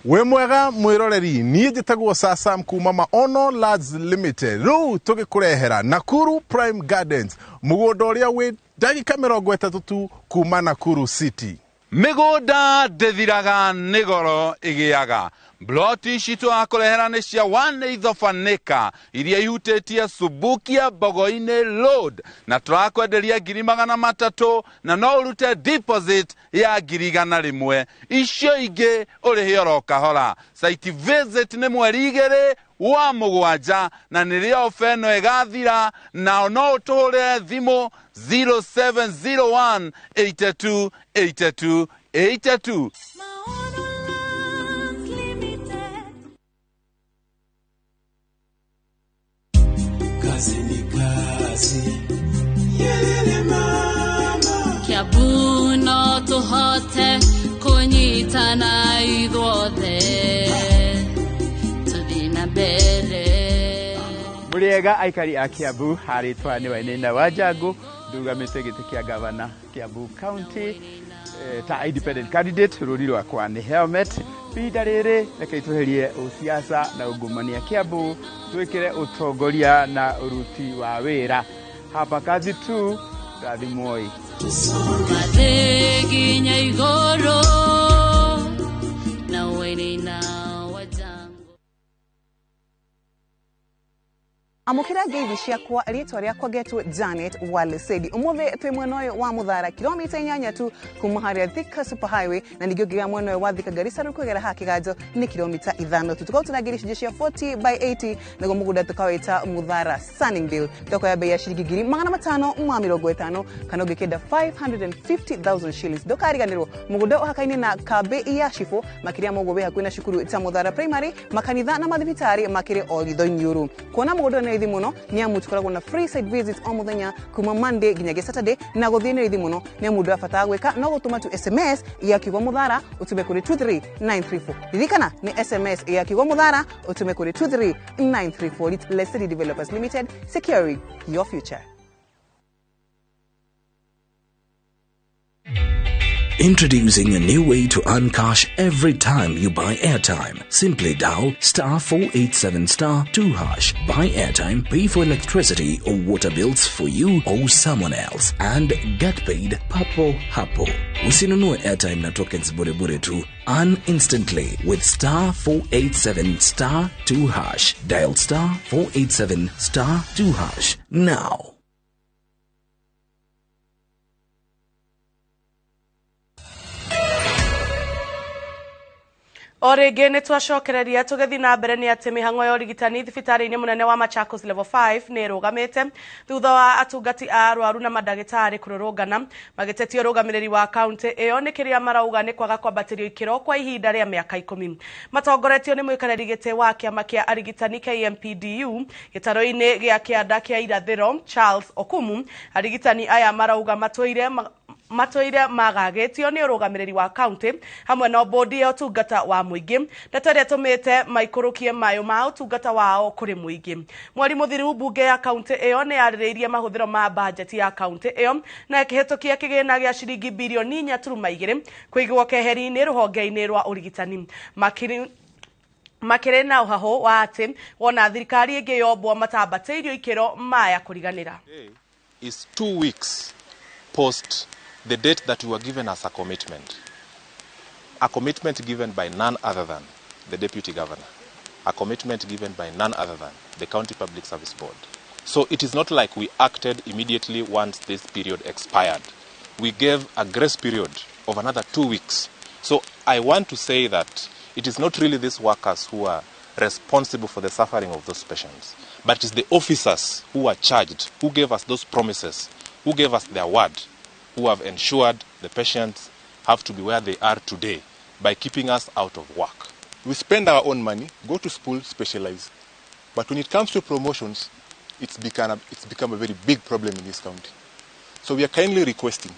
We mwega mwiroreri niĩ njĩtagwo Sasam kuma Maono Lads Limited rĩu tũgĩkũrehera Nakuru Prime Gardens mũgũnda ũrĩa wĩ ndagĩka 30 tu kuma Nakuru City. Mĩgũnda ndĩthiraga nĩ goro ĩgĩaga Bloti citũ akũrehera nĩ cia 1/8 acre iria ihutĩtie Subukia Bogo-inĩ Road na tũrakwenderia 300,000 na no ũrute deposit ya 100,000 icio ingĩ ũrĩhe oro kahora. Site visit nĩ mweri 2 wa 7 na nĩrĩo ofa ĩno ĩgathira na no ũtũhũrĩre thimũ 0701 82 82 82. Kazi ni kazi, yelele mama. Kiambu no tuhote kunyitana ithuothe tuthi na mbere. Muriega aikari a Kiambu haritwa ni Wainaina wa Njangu ndugamite gĩtĩ kĩa gavana Kiambu County ta independent candidate rũri rwakwa nĩ helmet pinda rĩrĩ reke itweherie usiasa na ungumania Kiambu twikire utongoria na uruti wa wĩra hapa kazi tu rathimoi Mathĩginya igũrũ na Wainaina wa Njangu. amukira ngeithi ciakwa rietwa riakwa getwo Janet Walesedi umuthi twi mwenoyo wa Muthara kilomita 8 tu kuma haria Thika Super Highway na ningio giga mwenoyo wa Thika Garissa rukugera hakigajo ni kilomita 5 tu tukao tunagiri cia 40 by 80 nego mugunda tukaweta Muthara Sunningdale toko ya bei ya shilingi 550 kana gikenda 550,000 shillings dokariganirwo mugunda uhakaini na kabe ya shifo makiria mogobe hakwina shukuru ta Muthara Primary makanitha na mathibitari makire o githonyuru kuona mugunda ithi muno ni amutukoragwo na free site visits o muthenya kuma Monday nginyagia Saturday na guthine ithi muno ni mundu afata gwika no gutuma tu SMS ya kiugo Muthara utume kuri 23934 ririkana ni SMS ya kiugo Muthara utume kuri 23934 it's Lesedi Developers Limited securing your future. Introducing a new way to earn cash every time you buy airtime. Simply dial *487*2#. Buy airtime, pay for electricity or water bills for you or someone else, and get paid papo hapo. Usinunue airtime na tokens bure bure tu. Earn instantly with *487*2#. Dial *487*2# now. Orege netwacokereria tugethi na mbere ni ati mihango ya urigitani thibitari-ini munene wa Machakos level 5 ni rugamite thutha wa atungati a arwaru na madagitari kururungana magitetio rugamiriri wa county iyo ni kiria marauga ni kwaga kwambatirio ikiro kwa ihinda ria miaka 10 matongoretio ni muikareri gite wa kiama kia arigitani KMPDU gitaro-ini gia kianda kia irathiro Charles Okumu arigitani aya marauga matoire magagetio ni urugamiriri wa county hamwe na bodi ya utungata wa muingi ndatari tumite maikurukie mayo ma utungata wao kuri muingi mwari muthiru bunge ya county iyo ni yaririirie mahuthiro ma budget ya county iyo na ikihitukia kigina gia shilingi bilioni 4.2 kuigwo keheri-ini ruhonge-ini rwa urigitani makire na uhaho wa ati wona thirikari ingi yombwa matambateirio ikiro maya kuriganira is 2 weeks post the date that we were given as a commitment given by none other than the Deputy Governor, a commitment given by none other than the County Public Service Board. So it is not like we acted immediately once this period expired. We gave a grace period of another 2 weeks. So I want to say that it is not really these workers who are responsible for the suffering of those patients, but it is the officers who are charged, who gave us those promises, who gave us their word, who have ensured the patients have to be where they are today by keeping us out of work. We spend our own money, go to school, specialize. But when it comes to promotions, it's become a very big problem in this county. So we are kindly requesting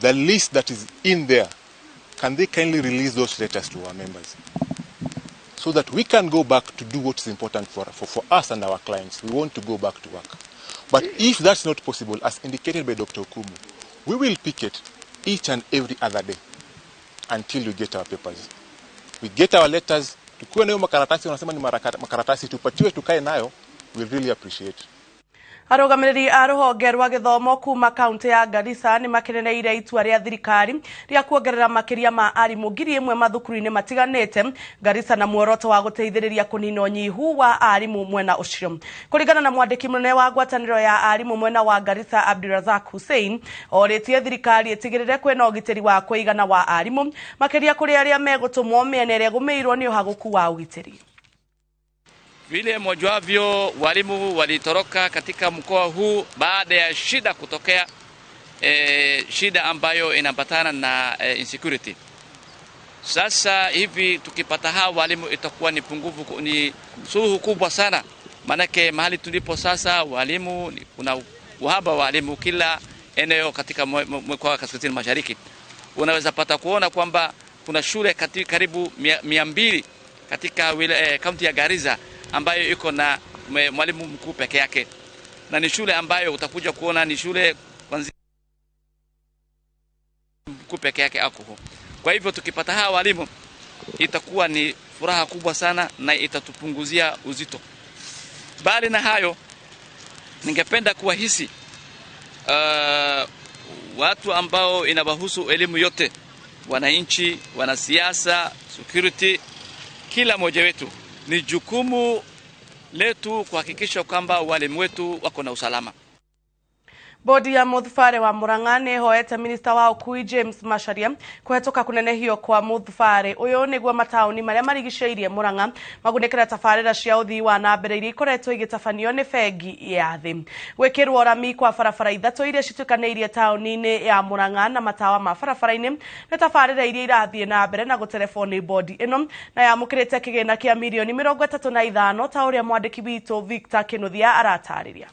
the list that is in there, can they kindly release those letters to our members so that we can go back to do what is important for us and our clients. We want to go back to work. But if that's not possible, as indicated by Dr. Okumu, we will picket each and every other day until we get our papers. We get our letters, tukiwa nayo makaratasi, wanasema ni makaratasi, tupatiwe tukae nayo, we'll really appreciate. Arugamiriri a ruhonge rwa githomo kuma kaunti ya Garissa ni makineneire itua ria thirikari ria kuongerera makiria ma arimu 1,000 mathukuru-ini matiganite Garissa na muoroto wa guteithiriria kunina unyihu wa arimu mwena ucio. Kuringana na mwandiki munene wa ngwataniro ya arimu mwena wa Garissa Abdulrazak Hussein oritie thirikari itigirire kwena ugitiri wa kuigana wa arimu makiria kuri aria megutumwo miene ria gumeirwo ni uhaguku wa ugitiri. Vile mojuavyo walimu walitoroka katika mkoa huu baada ya shida kutokea, shida ambayo inambatana na insecurity. Sasa hivi tukipata hawa walimu itakuwa ni pungufu, ni suluhu kubwa sana. Manake mahali tulipo sasa walimu, kuna uhaba wa walimu kila eneo katika mkoa wa Kaskazini Mashariki. Unaweza pata kuona kwamba kuna shule karibu 200 katika kaunti ya Garissa ambayo iko na mwalimu mkuu peke yake, na ni shule ambayo utakuja kuona ni shule kwanza mkuu peke yake ako. Kwa hivyo tukipata hawa walimu itakuwa ni furaha kubwa sana na itatupunguzia uzito. Bali na hayo, ningependa kuwahisi watu ambao inawahusu elimu yote, wananchi, wanasiasa, security, kila mmoja wetu ni jukumu letu kuhakikisha kwamba walimu wetu wako na usalama. Bodi ya muthufare wa Murang'a ni hoete minister wa ukui James Macharia kuhetoka kunenehio kwa muthufare uyu niguo matauni maria marigiceirie Murang'a magunekera tafarira cia uthii wa na mbere iria ikoretwo igitafanio ni bengi ya thi gwikirwo rami kwa barabara ithatu iria citukaneirie tauni-ini ya Murang'a na matawa ma barabara-ini ni tafarira iria irathie na mbere na gutelefoni bodi ino na yamukirite kigina kia milioni 35 ta uria mwandiki witu Victor Kinuthia aratariria.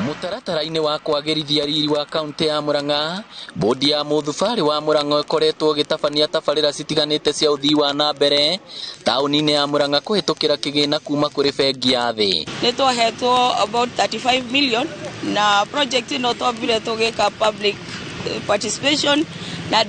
Mutaratara-ini wa kwagirithia riri wa kaunti ya Murang'a, bodi ya muthufari wa Murang'a ikoretwo gitabania tabarira citiganite cia uthii wa na mbere tauni-ini ya Murang'a kuhitukira kigina kuma kuri bengi ya thi. Nitwahetwo about 35 million na project ino twambire tugika public participation na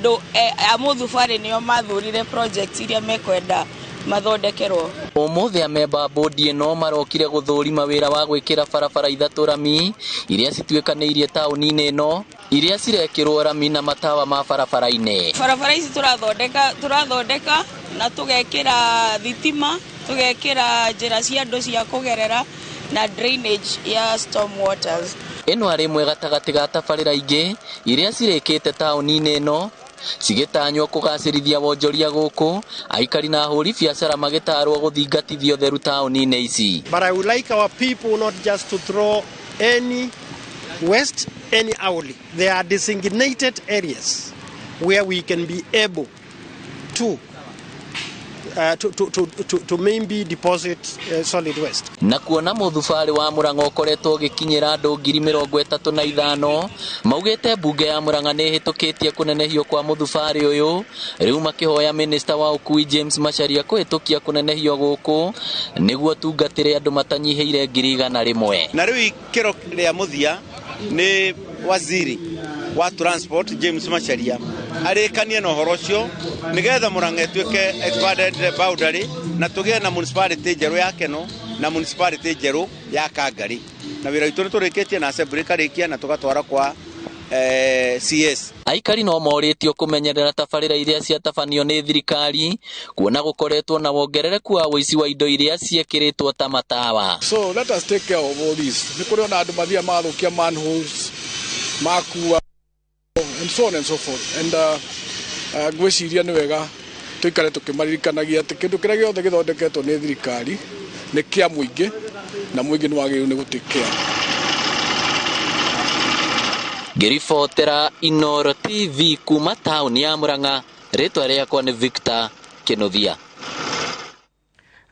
muthufari nio mathurire project iria mekwenda mathondekerwo. Umuthi amemba bodi ino marokire guthurima wira wa gwikira barabara ithatu rami iria cituikaneirie tauni-ini ino iria cirekirwo rami na matawa ma barabara-ini. Barabara ici turathondeka na tugekira thitima, tugekira njira cia andu cia kugerera na drainage ya storm waters. Ino ari mwe gatagati ga tabarira ingi iria cirikite tauni-ini ino cigitanywo kugacirithia wonjoria guku aikari na ahuri biashara magitarwo guthingatithio theru tauni-ini ici. But I would like our people not just to throw any waste any hourly. There are designated areas where we can be able to maybe deposit solid waste. Na kuona muthufari wa Murang'a ukoretwo gikinyira andu 35,000 maugite bunge ya Murang'a ni hitukitie kunenehio kwa muthufari uyu riu makihoya minister wa ukui James Macharia kuhitukia kunenehio guku niguo tungatire andu matanyiheire 100,000. Na riu ikiro ria muthia ni waziri wa transport James Macharia arikanie na uhoro ucio nigetha Murang'a etuike expanded boundary na tugie na municipality njeru ya Keno na municipality njeru ya Kangari na wira itu turikitie na assembly karikia na tugatwara kwa CS. Aikari no moritio kumenyerera tabarira iria ciatabanio ni thirikari kuona gukoretwo na wongerereku wa uici wa indo iria ciekiritwo ta matawa. So let us take care of all this. Nikuri na andu mathia mathukia manholes makua and so on and so forth, and gwiciria ni wega tuikare tukimaririkanagia ati kindu kiria giothe githondeketwo ni thirikari ni kia muingi na muingi ni wagiriirwo ni gutikea. Ngiribotera Inooro TV kuma tauni ya Murang'a, ritwa riakwa ni Victor Kinuthia.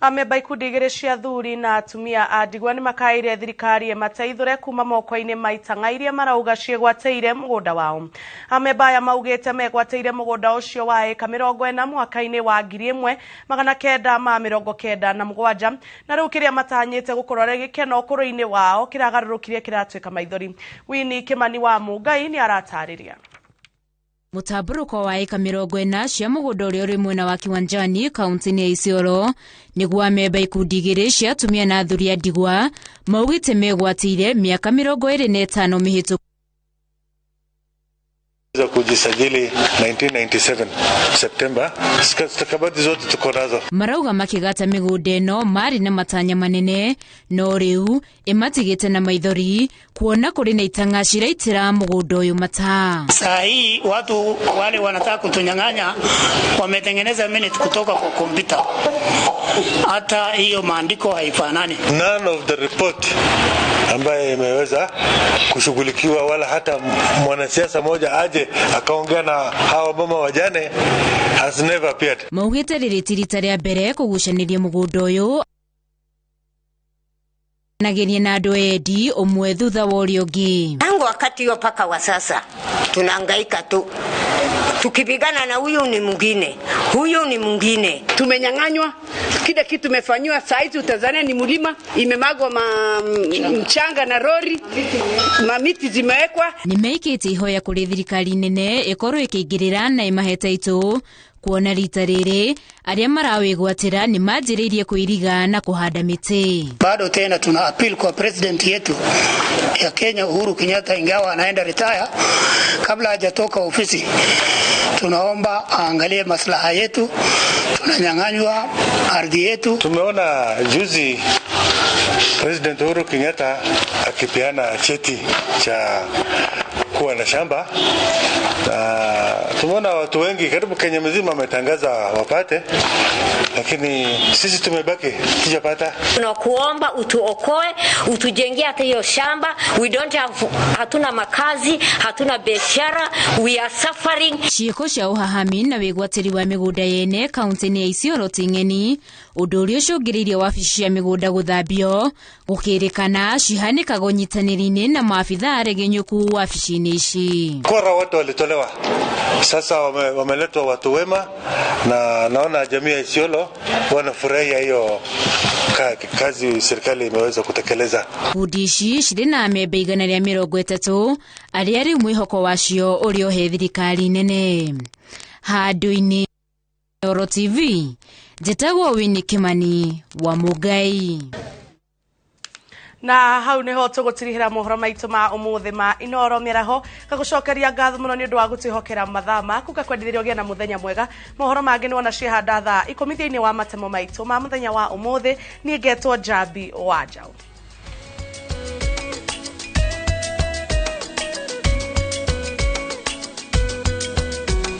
Amemba ikundi igiri cia thuri na atumia a ndigwa ni makaire thirikari mateithure kuma moko-ini ma itang'a iria marauga ciegwateire mugunda wao. Amemba aya maugite megwateire mugunda ucio wa eka 40 mwaka-ini wa 1997 na riu kiria matanyite gukorwo ri gikeno ukuru-ini wao kiragarurukire kiratuika maithori. Wini Kimani wa Mungai ni aratariria. Mutaburuko wa eka 40 cia mugunda uria uri mwena wa Kiwanjani kaunti-ini ya Isiolo niguo amemba ikundi igiri cia atumia na athuri a ndigwa maugite megwatire miaka 25 mihituku kujisajili 1997 September. Stakabadhi zote tuko nazo. Marauga makigata migunda ino mari na matanya manene no riu imatigite na maithori kuona kuri na itang'a ciraitira mugunda uyu mata. Saa hii watu wale wanataka kutunyang'anya wametengeneza minute kutoka kwa kompyuta. Hata hiyo maandiko haifanani. None of the report ambaye imeweza kushughulikiwa wala hata mwanasiasa moja aje akaongea na hawa mama wajane has never appeared. Maugite riritirita ria mbere kugucaniria mugunda uyu nagerie na andu edi umwe thutha wa urio ungi. Tangu wakati hiyo paka wa sasa tunahangaika tu tukipigana na huyu ni mwingine. Tumenyang'anywa kile kitu tumefanywa. Saizi utazania ni mlima imemagwa mchanga na rori, mamiti zimewekwa. Nimeikite ihoya kuri thirikari nene ikorwo ikingirira na imaheta itu kuona rita riri aria marawigwatira ni manjiriirie kuiriga na kuhanda miti. Bado tena tuna appeal kwa president yetu ya Kenya Uhuru Kenyatta, ingawa anaenda retire, kabla hajatoka ofisi tunaomba aangalie maslaha yetu tunanyang'anywa ardhi yetu. Tumeona juzi President Uhuru Kenyatta akipeana cheti cha kuwa na shamba. Tumeona watu wengi karibu Kenya mzima wametangaza wapate, lakini sisi tumebaki tujapata. Tunakuomba utuokoe, utujengee hata hiyo shamba. We don't have, hatuna makazi, hatuna biashara, we are suffering. Ciiko cia uhahami na wigwatiri wa migunda yene kaunti-ini ya Isiolo ting'eni undu uria ucungiriirie wabici cia migunda guthambio gukirikana cihanikaga unyitaniri-ini na maafitha aregenyuku wabici-ini ici. Kora watu walitolewa, sasa wameletwa watu wema, na naona jamii ya Isiolo wanafurahia hiyo kazi serikali imeweza kutekeleza. Kudishi ciri na amembe 130 aria riu mwihoko wacio urio he thirikari nene. Handu-ini Inooro TV, njĩtagwo Winnie Kimani wa Mugai. Na hau niho tugutirihira mohoro maitu ma umuthi ma Inooro mĩaraho, gagucokeria ngatho muno ni undu wa gutihokera mathaa maku gakwendithĩria ũgĩe na muthenya mwega. Mohoro mangĩ nĩwona ciĩhanda thaa 10 thĩinĩ wa matemo maitu ma muthenya wa umuthi. Niĩ ngetwo Jabi Wanjaũ.